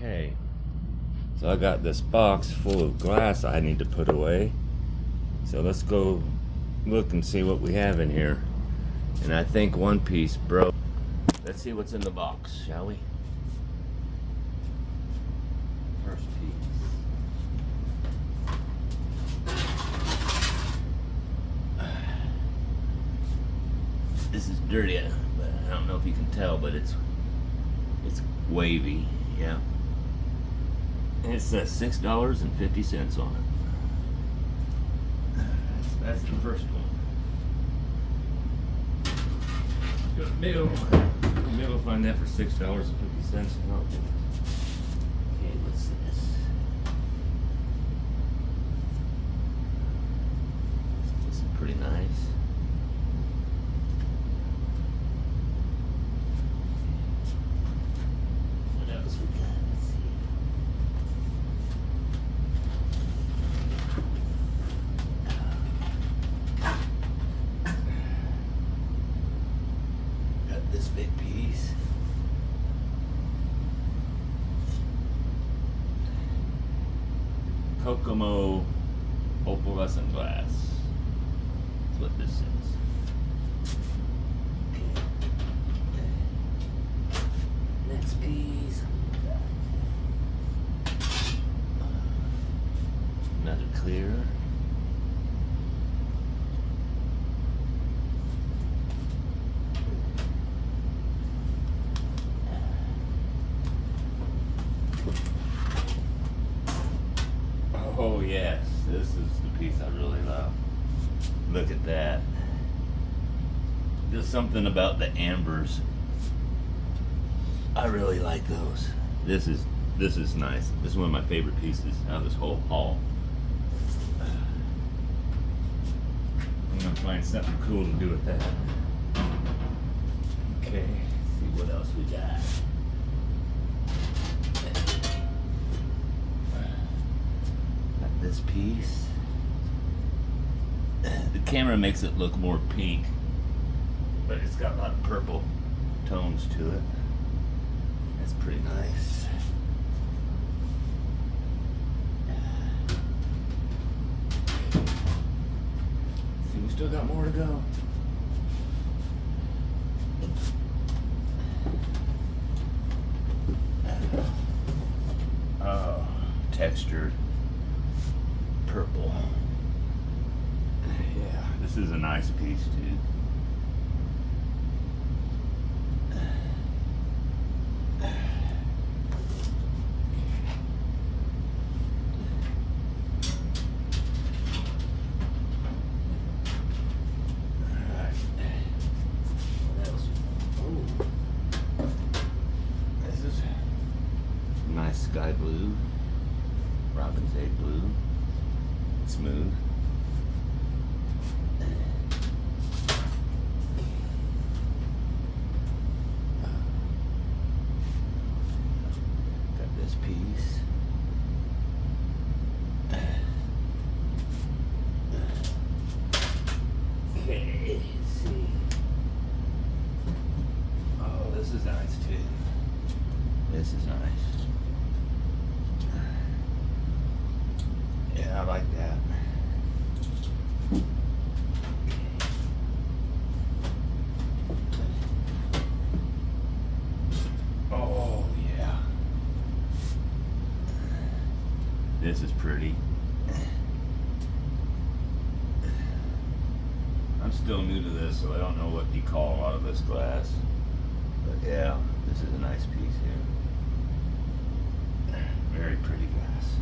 Okay, so I got this box full of glass I need to put away. So let's go look and see what we have in here. And I think one piece broke. Let's see what's in the box, shall we? First piece. This is dirty, but I don't know if you can tell, but it's wavy, yeah. And it says $6.50 on it. That's the first one. Go to Middle. Maybe we'll find that for $6.50. Okay, what's this? This is pretty nice. What else we got? Let's see. Got this big piece. Kokomo opalescent glass. That's what this is. Okay. Next piece. Another clear. Oh yes, this is the piece I really love. Look at that. There's something about the ambers. I really like those. This is nice. This is one of my favorite pieces out of this whole haul. I'm gonna find something cool to do with that. Okay, let's see what else we got. Got this piece. The camera makes it look more pink, but it's got a lot of purple tones to it. That's pretty nice. See, we still got more to go. Oh, textured purple. Yeah, this is a nice piece, dude. Nice sky blue, robin's egg blue, smooth. Got this piece. Okay, let's see. Oh, this is nice too. This is nice. Yeah, I like that. Oh, yeah. This is pretty. I'm still new to this, so I don't know what you call a lot of this glass. But yeah, this is a nice piece here. Very pretty glass.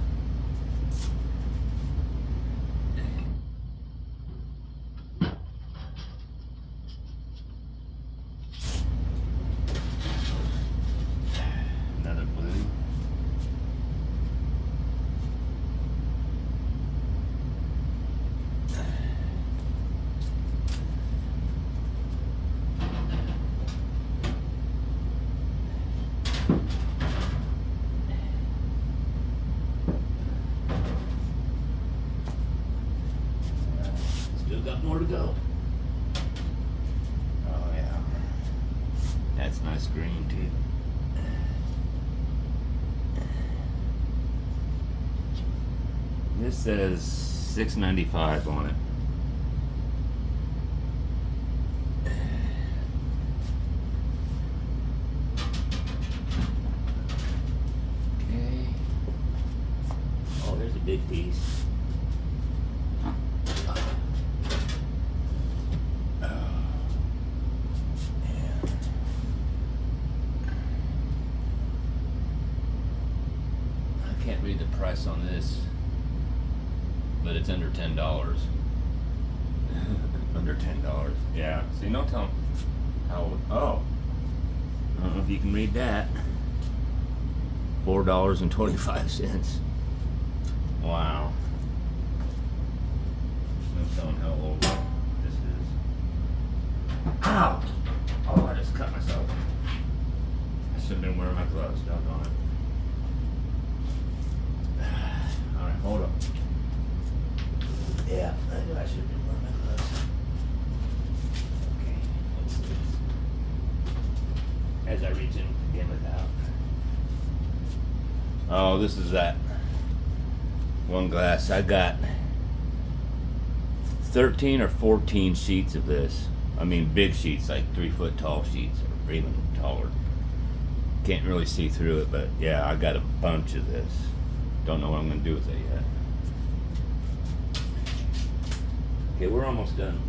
Another blue. Still got more to go. Oh yeah. That's nice green too. This says $6.95 on it. Okay. Oh, there's a big piece. I can't read the price on this, but it's under $10. Under $10. Yeah. See, no telling how. Oh, I don't know if you can read that. $4.25. Wow. No telling how old this is. Ow! Oh, I just cut myself. I should have been wearing my gloves. Doggone it. Alright, hold up. Yeah, I knew I should have been wearing my gloves. Okay, let's see this. As I reach in again without. Oh, this is that one glass. I got 13 or 14 sheets of this. I mean, big sheets, like 3 foot tall sheets, or even taller. Can't really see through it, but yeah, I got a bunch of this. Don't know what I'm gonna do with it yet. Okay, we're almost done.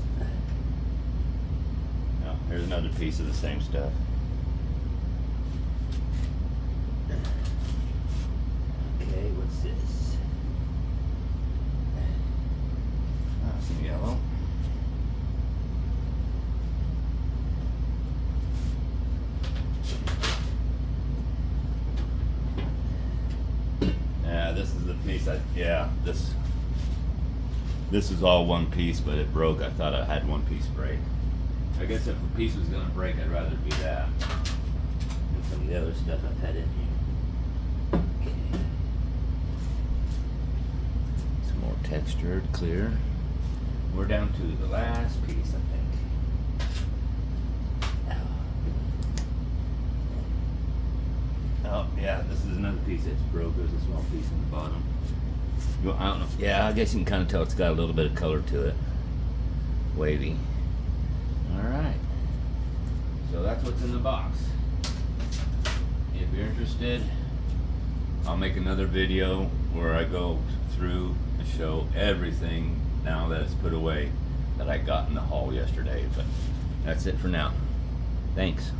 Oh, here's another piece of the same stuff. Okay, what's this? Oh, some yellow. Yeah, this is the piece this is all one piece, but it broke. I thought I had one piece break. I guess if a piece was gonna break, I'd rather be that than some of the other stuff I've had in here. Okay. Some more textured, clear. We're down to the last piece, I think. Oh, yeah, this is another piece that's broke. There's a small piece in the bottom. I don't know. Yeah, I guess you can kind of tell it's got a little bit of color to it. Wavy. Alright. So that's what's in the box. If you're interested, I'll make another video where I go through and show everything now that it's put away that I got in the haul yesterday. But that's it for now. Thanks.